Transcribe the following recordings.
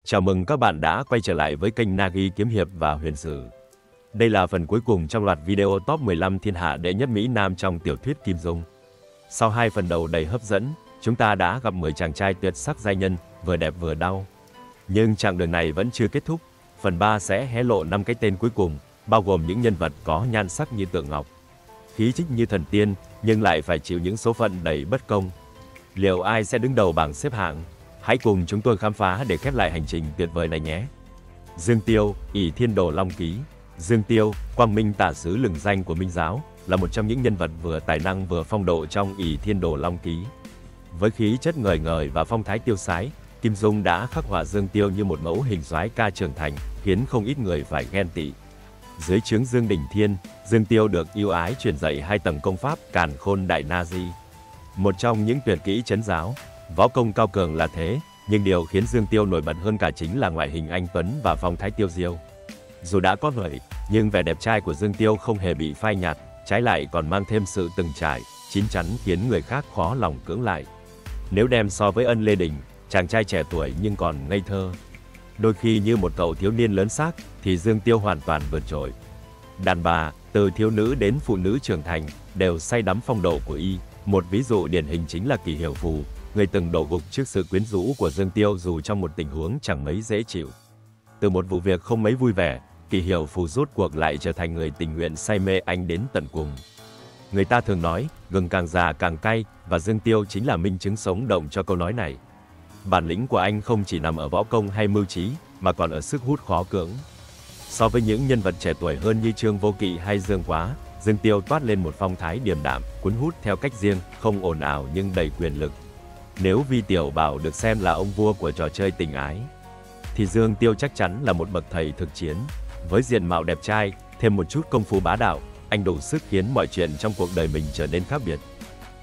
Chào mừng các bạn đã quay trở lại với kênh Nagi Kiếm Hiệp và Huyền Sử. Đây là phần cuối cùng trong loạt video top 15 thiên hạ đệ nhất Mỹ Nam trong tiểu thuyết Kim Dung. Sau hai phần đầu đầy hấp dẫn, chúng ta đã gặp 10 chàng trai tuyệt sắc giai nhân, vừa đẹp vừa đau. Nhưng chặng đường này vẫn chưa kết thúc, phần 3 sẽ hé lộ 5 cái tên cuối cùng, bao gồm những nhân vật có nhan sắc như tượng ngọc, khí chất như thần tiên, nhưng lại phải chịu những số phận đầy bất công. Liệu ai sẽ đứng đầu bảng xếp hạng? Hãy cùng chúng tôi khám phá để khép lại hành trình tuyệt vời này nhé. Dương Tiêu, ỷ Thiên Đồ Long Ký. Dương Tiêu, quang minh tả sứ lừng danh của Minh giáo, là một trong những nhân vật vừa tài năng vừa phong độ trong ỷ Thiên Đồ Long Ký. Với khí chất ngời ngời và phong thái tiêu sái, Kim Dung đã khắc họa Dương Tiêu như một mẫu hình soái ca trưởng thành, khiến không ít người phải ghen tị. Dưới trướng Dương Đỉnh Thiên, Dương Tiêu được ưu ái truyền dạy 2 tầng công pháp Càn Khôn Đại Na Di. Một trong những tuyệt kỹ trấn giáo, võ công cao cường là thế, nhưng điều khiến Dương Tiêu nổi bật hơn cả chính là ngoại hình anh tuấn và phong thái tiêu diêu. Dù đã có vậy, nhưng vẻ đẹp trai của Dương Tiêu không hề bị phai nhạt, trái lại còn mang thêm sự từng trải, chín chắn khiến người khác khó lòng cưỡng lại. Nếu đem so với Ân Lê Đình, chàng trai trẻ tuổi nhưng còn ngây thơ, đôi khi như một cậu thiếu niên lớn xác, thì Dương Tiêu hoàn toàn vượt trội. Đàn bà, từ thiếu nữ đến phụ nữ trưởng thành, đều say đắm phong độ của y. Một ví dụ điển hình chính là Kỷ Hiểu Phù, người từng đổ gục trước sự quyến rũ của Dương Tiêu dù trong một tình huống chẳng mấy dễ chịu. Từ một vụ việc không mấy vui vẻ, Kỷ Hiểu Phù rốt cuộc lại trở thành người tình nguyện say mê anh đến tận cùng. Người ta thường nói, gừng càng già càng cay, và Dương Tiêu chính là minh chứng sống động cho câu nói này. Bản lĩnh của anh không chỉ nằm ở võ công hay mưu trí, mà còn ở sức hút khó cưỡng. So với những nhân vật trẻ tuổi hơn như Trương Vô Kỵ hay Dương Quá, Dương Tiêu toát lên một phong thái điềm đạm, cuốn hút theo cách riêng, không ồn ào nhưng đầy quyền lực. Nếu Vi Tiểu Bảo được xem là ông vua của trò chơi tình ái, thì Dương Tiêu chắc chắn là một bậc thầy thực chiến. Với diện mạo đẹp trai, thêm một chút công phu bá đạo, anh đủ sức khiến mọi chuyện trong cuộc đời mình trở nên khác biệt.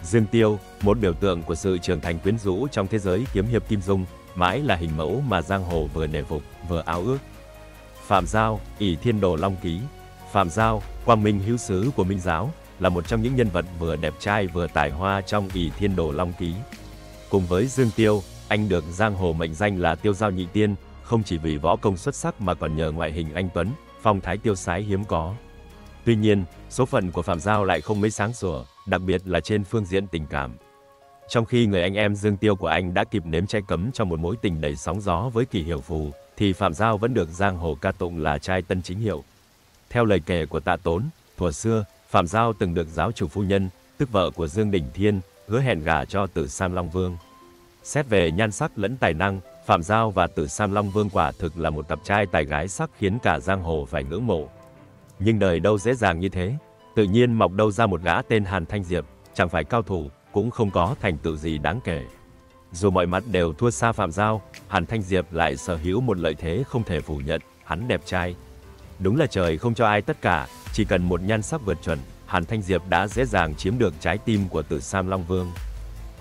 Dương Tiêu, một biểu tượng của sự trưởng thành quyến rũ trong thế giới kiếm hiệp Kim Dung, mãi là hình mẫu mà giang hồ vừa nể phục, vừa ao ước. Phạm Giao, ỷ Thiên Đồ Long Ký. Phạm Giao, quang minh hữu sứ của Minh giáo, là một trong những nhân vật vừa đẹp trai vừa tài hoa trong ỷ Thiên Đồ Long Ký. Cùng với Dương Tiêu, anh được giang hồ mệnh danh là Tiêu Giao Nhị Tiên, không chỉ vì võ công xuất sắc mà còn nhờ ngoại hình anh tuấn, phong thái tiêu sái hiếm có. Tuy nhiên, số phận của Phạm Giao lại không mấy sáng sủa, đặc biệt là trên phương diện tình cảm. Trong khi người anh em Dương Tiêu của anh đã kịp nếm trái cấm trong một mối tình đầy sóng gió với Kỷ Hiểu Phù, thì Phạm Giao vẫn được giang hồ ca tụng là trai tân chính hiệu. Theo lời kể của Tạ Tốn, thuở xưa, Phạm Giao từng được giáo chủ phu nhân, tức vợ của Dương Đỉnh Thiên, hứa hẹn gả cho Tử Sam Long Vương. Xét về nhan sắc lẫn tài năng, Phạm Giao và Tử Sam Long Vương quả thực là một cặp trai tài gái sắc khiến cả giang hồ phải ngưỡng mộ. Nhưng đời đâu dễ dàng như thế, tự nhiên mọc đâu ra một gã tên Hàn Thanh Diệp, chẳng phải cao thủ, cũng không có thành tựu gì đáng kể. Dù mọi mặt đều thua xa Phạm Giao, Hàn Thanh Diệp lại sở hữu một lợi thế không thể phủ nhận, hắn đẹp trai. Đúng là trời không cho ai tất cả, chỉ cần một nhan sắc vượt chuẩn, Hàn Thanh Diệp đã dễ dàng chiếm được trái tim của Tử Sam Long Vương,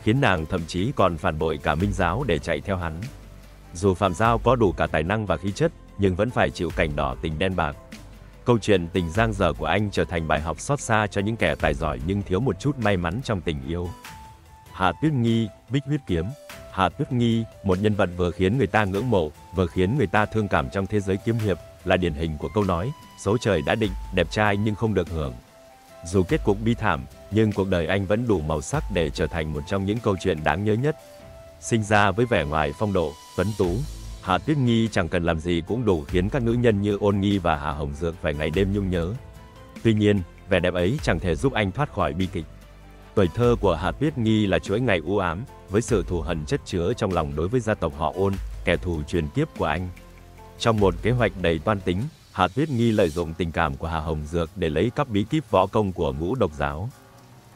khiến nàng thậm chí còn phản bội cả Minh giáo để chạy theo hắn. Dù Phạm Giao có đủ cả tài năng và khí chất, nhưng vẫn phải chịu cảnh đỏ tình đen bạc. Câu chuyện tình giang dở của anh trở thành bài học xót xa cho những kẻ tài giỏi nhưng thiếu một chút may mắn trong tình yêu. Hạ Tuyết Nghi, Bích Huyết Kiếm. Hạ Tuyết Nghi, một nhân vật vừa khiến người ta ngưỡng mộ, vừa khiến người ta thương cảm trong thế giới kiếm hiệp, là điển hình của câu nói, số trời đã định, đẹp trai nhưng không được hưởng. Dù kết cục bi thảm, nhưng cuộc đời anh vẫn đủ màu sắc để trở thành một trong những câu chuyện đáng nhớ nhất. Sinh ra với vẻ ngoài phong độ, tuấn tú, Hạ Tuyết Nghi chẳng cần làm gì cũng đủ khiến các nữ nhân như Ôn Nghi và Hà Hồng Dược phải ngày đêm nhung nhớ. Tuy nhiên, vẻ đẹp ấy chẳng thể giúp anh thoát khỏi bi kịch. Tuổi thơ của Hạ Tuyết Nghi là chuỗi ngày u ám, với sự thù hằn chất chứa trong lòng đối với gia tộc họ Ôn, kẻ thù truyền kiếp của anh. Trong một kế hoạch đầy toan tính, Hạ Tuyết Nghi lợi dụng tình cảm của Hà Hồng Dược để lấy cắp bí kíp võ công của Ngũ Độc giáo.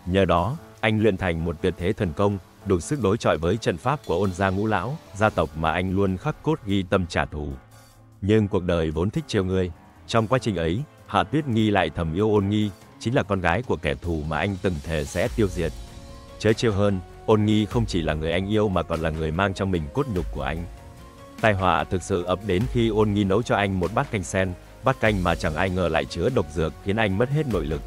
Nhờ đó, anh luyện thành một tuyệt thế thần công, đủ sức đối chọi với trận pháp của Ôn gia Ngũ lão, gia tộc mà anh luôn khắc cốt ghi tâm trả thù. Nhưng cuộc đời vốn thích trêu người. Trong quá trình ấy, Hạ Tuyết Nghi lại thầm yêu Ôn Nghi, chính là con gái của kẻ thù mà anh từng thề sẽ tiêu diệt. Chớ trêu hơn, Ôn Nghi không chỉ là người anh yêu mà còn là người mang trong mình cốt nhục của anh. Tai họa thực sự ập đến khi Ôn Nghi nấu cho anh một bát canh sen, bát canh mà chẳng ai ngờ lại chứa độc dược khiến anh mất hết nội lực.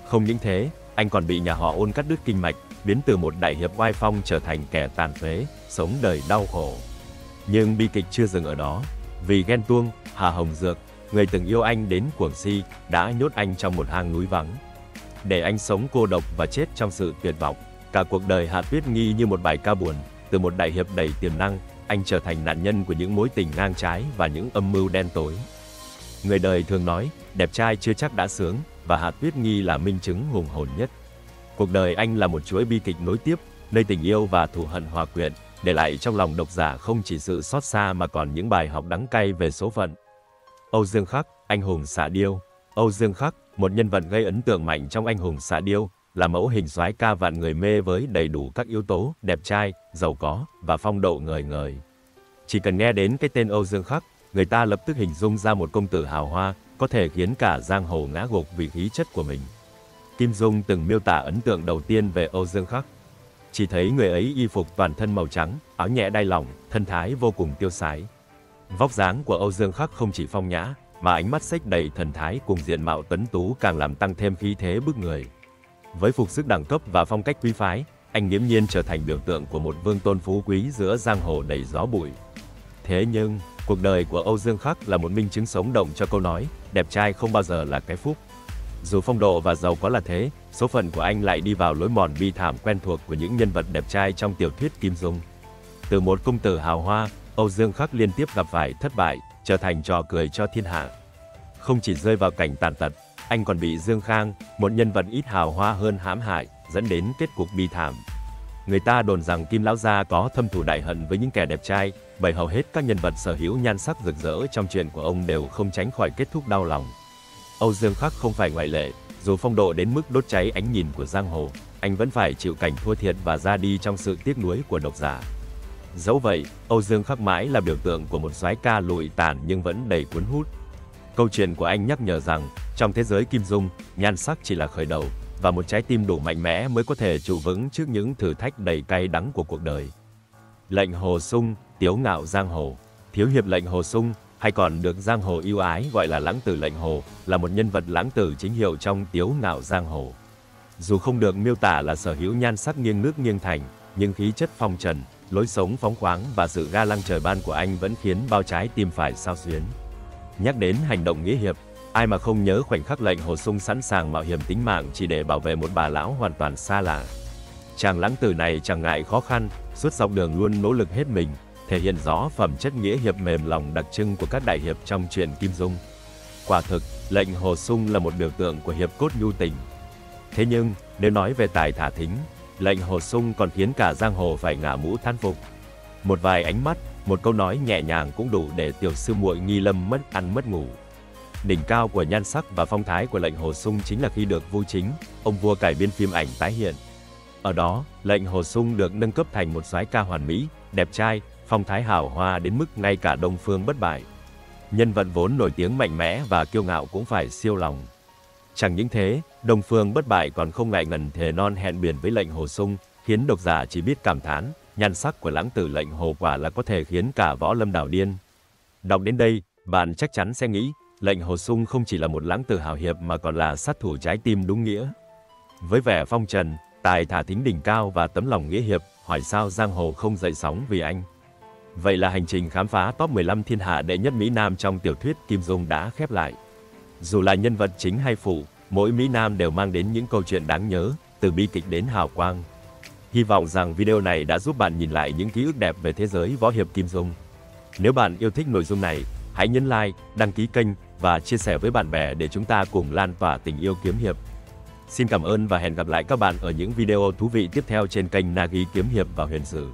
Không những thế, anh còn bị nhà họ Ôn cắt đứt kinh mạch, biến từ một đại hiệp oai phong trở thành kẻ tàn phế, sống đời đau khổ. Nhưng bi kịch chưa dừng ở đó. Vì ghen tuông, Hà Hồng Dược, người từng yêu anh đến cuồng si, đã nhốt anh trong một hang núi vắng. Để anh sống cô độc và chết trong sự tuyệt vọng. Cả cuộc đời Hạ Tuyết Nghi như một bài ca buồn, từ một đại hiệp đầy tiềm năng, anh trở thành nạn nhân của những mối tình ngang trái và những âm mưu đen tối. Người đời thường nói, đẹp trai chưa chắc đã sướng, và Hạ Tuyết Nghi là minh chứng hùng hồn nhất. Cuộc đời anh là một chuỗi bi kịch nối tiếp, nơi tình yêu và thù hận hòa quyện, để lại trong lòng độc giả không chỉ sự xót xa mà còn những bài học đắng cay về số phận. Âu Dương Khắc, anh hùng xạ điêu. Âu Dương Khắc, một nhân vật gây ấn tượng mạnh trong Anh hùng xạ điêu, là mẫu hình soái ca vạn người mê với đầy đủ các yếu tố, đẹp trai, giàu có, và phong độ ngời ngời. Chỉ cần nghe đến cái tên Âu Dương Khắc, người ta lập tức hình dung ra một công tử hào hoa, có thể khiến cả giang hồ ngã gục vì khí chất của mình. Kim Dung từng miêu tả ấn tượng đầu tiên về Âu Dương Khắc. Chỉ thấy người ấy y phục toàn thân màu trắng, áo nhẹ đai lỏng, thân thái vô cùng tiêu sái. Vóc dáng của Âu Dương Khắc không chỉ phong nhã, mà ánh mắt xếch đầy thần thái cùng diện mạo tuấn tú càng làm tăng thêm khí thế bức người. Với phục sức đẳng cấp và phong cách quý phái, anh nghiễm nhiên trở thành biểu tượng của một vương tôn phú quý giữa giang hồ đầy gió bụi. Thế nhưng, cuộc đời của Âu Dương Khắc là một minh chứng sống động cho câu nói, đẹp trai không bao giờ là cái phúc. Dù phong độ và giàu có là thế, số phận của anh lại đi vào lối mòn bi thảm quen thuộc của những nhân vật đẹp trai trong tiểu thuyết Kim Dung. Từ một công tử hào hoa, Âu Dương Khắc liên tiếp gặp phải thất bại, trở thành trò cười cho thiên hạ. Không chỉ rơi vào cảnh tàn tật, anh còn bị Dương Khang, một nhân vật ít hào hoa hơn hãm hại, dẫn đến kết cục bi thảm. Người ta đồn rằng Kim lão gia có thâm thù đại hận với những kẻ đẹp trai, bởi hầu hết các nhân vật sở hữu nhan sắc rực rỡ trong truyện của ông đều không tránh khỏi kết thúc đau lòng. Âu Dương Khắc không phải ngoại lệ, dù phong độ đến mức đốt cháy ánh nhìn của giang hồ, anh vẫn phải chịu cảnh thua thiệt và ra đi trong sự tiếc nuối của độc giả. Dẫu vậy, Âu Dương Khắc mãi là biểu tượng của một soái ca lụi tàn nhưng vẫn đầy cuốn hút. Câu chuyện của anh nhắc nhở rằng, trong thế giới Kim Dung, nhan sắc chỉ là khởi đầu, và một trái tim đủ mạnh mẽ mới có thể trụ vững trước những thử thách đầy cay đắng của cuộc đời. Lệnh Hồ Sung, tiếu ngạo giang hồ. Thiếu hiệp Lệnh Hồ Sung, hay còn được giang hồ yêu ái gọi là lãng tử Lệnh Hồ, là một nhân vật lãng tử chính hiệu trong tiếu ngạo giang hồ. Dù không được miêu tả là sở hữu nhan sắc nghiêng nước nghiêng thành, nhưng khí chất phong trần, lối sống phóng khoáng và sự ga lăng trời ban của anh vẫn khiến bao trái tim phải xao xuyến. Nhắc đến hành động nghĩa hiệp, ai mà không nhớ khoảnh khắc Lệnh Hồ Sung sẵn sàng mạo hiểm tính mạng chỉ để bảo vệ một bà lão hoàn toàn xa lạ. Chàng lãng tử này chẳng ngại khó khăn, suốt dọc đường luôn nỗ lực hết mình, thể hiện rõ phẩm chất nghĩa hiệp mềm lòng đặc trưng của các đại hiệp trong truyện Kim Dung. Quả thực, Lệnh Hồ Sung là một biểu tượng của hiệp cốt nhu tình. Thế nhưng, nếu nói về tài thả thính, Lệnh Hồ Sung còn khiến cả giang hồ phải ngả mũ thán phục. Một vài ánh mắt, một câu nói nhẹ nhàng cũng đủ để tiểu sư muội Nghi Lâm mất ăn mất ngủ. Đỉnh cao của nhan sắc và phong thái của Lệnh Hồ Sung chính là khi được Vu Chính, ông vua cải biên phim ảnh tái hiện. Ở đó, Lệnh Hồ Sung được nâng cấp thành một soái ca hoàn mỹ, đẹp trai, phong thái hào hoa đến mức ngay cả Đông Phương Bất Bại, nhân vật vốn nổi tiếng mạnh mẽ và kiêu ngạo cũng phải siêu lòng. Chẳng những thế, Đông Phương Bất Bại còn không ngại ngần thề non hẹn biển với Lệnh Hồ Sung, khiến độc giả chỉ biết cảm thán, nhan sắc của lãng tử Lệnh Hồ quả là có thể khiến cả võ lâm đảo điên. Đọc đến đây, bạn chắc chắn sẽ nghĩ, Lệnh Hồ Sung không chỉ là một lãng tử hào hiệp mà còn là sát thủ trái tim đúng nghĩa. Với vẻ phong trần, tài thả thính đỉnh cao và tấm lòng nghĩa hiệp, hỏi sao giang hồ không dậy sóng vì anh. Vậy là hành trình khám phá top 15 thiên hạ đệ nhất Mỹ Nam trong tiểu thuyết Kim Dung đã khép lại. Dù là nhân vật chính hay phụ, mỗi Mỹ Nam đều mang đến những câu chuyện đáng nhớ, từ bi kịch đến hào quang. Hy vọng rằng video này đã giúp bạn nhìn lại những ký ức đẹp về thế giới võ hiệp Kim Dung. Nếu bạn yêu thích nội dung này, hãy nhấn like, đăng ký kênh và chia sẻ với bạn bè để chúng ta cùng lan tỏa tình yêu kiếm hiệp. Xin cảm ơn và hẹn gặp lại các bạn ở những video thú vị tiếp theo trên kênh Nagi Kiếm Hiệp và Huyền Sử.